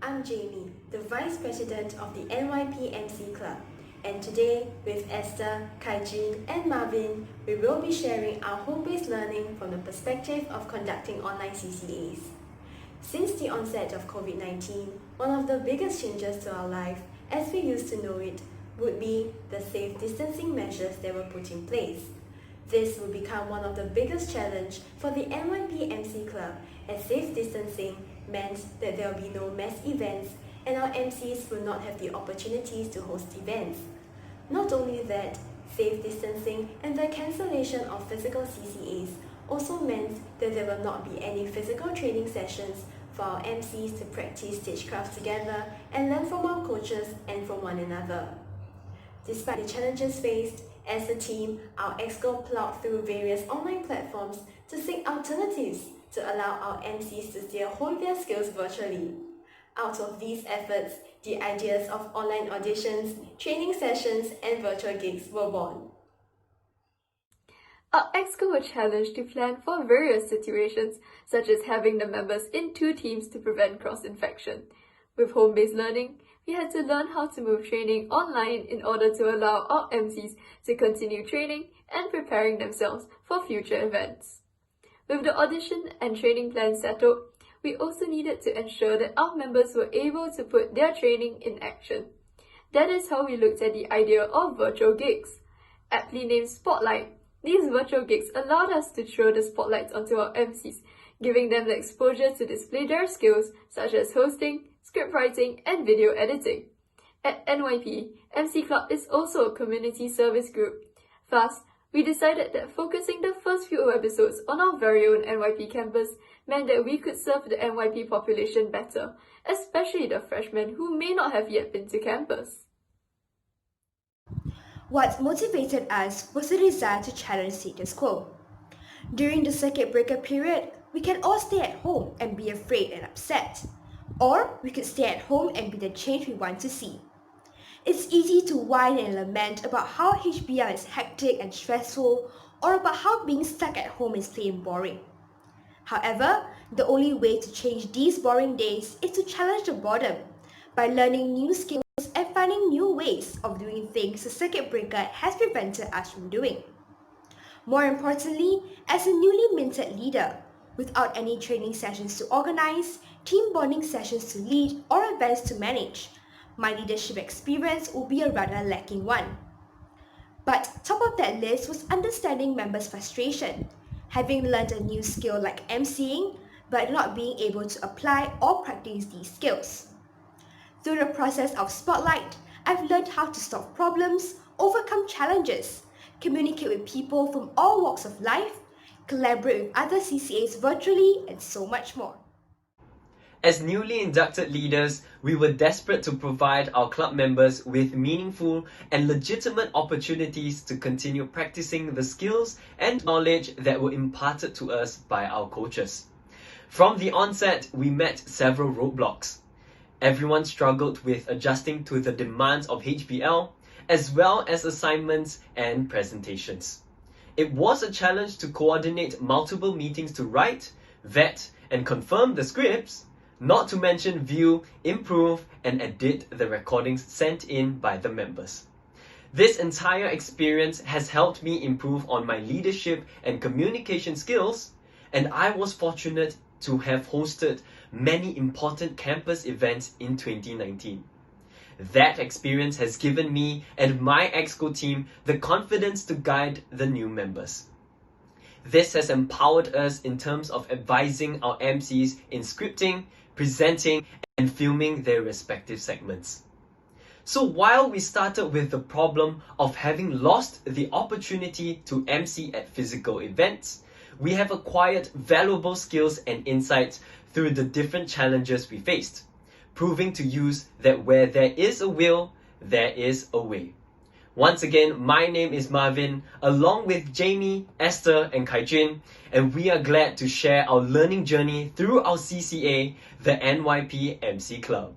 I'm Jamie, the Vice President of the NYP Emcee Club, and today with Esther, Kaijin and Marvin, we will be sharing our home-based learning from the perspective of conducting online CCAs. Since the onset of COVID-19, one of the biggest changes to our life, as we used to know it, would be the safe distancing measures that were put in place. This will become one of the biggest challenges for the NYP Emcee Club, as safe distancing meant that there will be no mass events and our MCs will not have the opportunities to host events. Not only that, safe distancing and the cancellation of physical CCAs also meant that there will not be any physical training sessions for our MCs to practice stagecraft together and learn from our coaches and from one another. Despite the challenges faced, as a team, our EXCO plowed through various online platforms to seek alternatives to allow our MCs to still hone their skills virtually. Out of these efforts, the ideas of online auditions, training sessions, and virtual gigs were born. Our EXCO were challenged to plan for various situations, such as having the members in 2 teams to prevent cross-infection. With home-based learning, we had to learn how to move training online in order to allow our MCs to continue training and preparing themselves for future events. With the audition and training plan settled, we also needed to ensure that our members were able to put their training in action. That is how we looked at the idea of virtual gigs. Aptly named Spotlight, these virtual gigs allowed us to throw the spotlights onto our MCs, giving them the exposure to display their skills such as hosting, script writing, and video editing. At NYP, Emcee Club is also a community service group. Thus, we decided that focusing the first few episodes on our very own NYP campus meant that we could serve the NYP population better, especially the freshmen who may not have yet been to campus. What motivated us was the desire to challenge status quo. During the circuit breaker period, we can all stay at home and be afraid and upset. Or we could stay at home and be the change we want to see. It's easy to whine and lament about how HBL is hectic and stressful, or about how being stuck at home is plain boring. However, the only way to change these boring days is to challenge the boredom by learning new skills and finding new ways of doing things the circuit breaker has prevented us from doing. More importantly, as a newly minted leader, without any training sessions to organize, team bonding sessions to lead, or events to manage, my leadership experience will be a rather lacking one. But top of that list was understanding members' frustration, having learned a new skill like emceeing, but not being able to apply or practice these skills. Through the process of Spotlight, I've learned how to solve problems, overcome challenges, communicate with people from all walks of life, collaborate with other CCAs virtually, and so much more. As newly inducted leaders, we were desperate to provide our club members with meaningful and legitimate opportunities to continue practicing the skills and knowledge that were imparted to us by our coaches. From the onset, we met several roadblocks. Everyone struggled with adjusting to the demands of HBL, as well as assignments and presentations. It was a challenge to coordinate multiple meetings to write, vet, and confirm the scripts, not to mention view, improve, and edit the recordings sent in by the members. This entire experience has helped me improve on my leadership and communication skills, and I was fortunate to have hosted many important campus events in 2019. That experience has given me and my EXCO team the confidence to guide the new members. This has empowered us in terms of advising our MCs in scripting, presenting, and filming their respective segments. So while we started with the problem of having lost the opportunity to MC at physical events, we have acquired valuable skills and insights through the different challenges we faced, proving to use that where there is a will, there is a way. Once again, my name is Marvin, along with Jamie, Esther, and Kaijin, and we are glad to share our learning journey through our CCA, the NYP Emcee Club.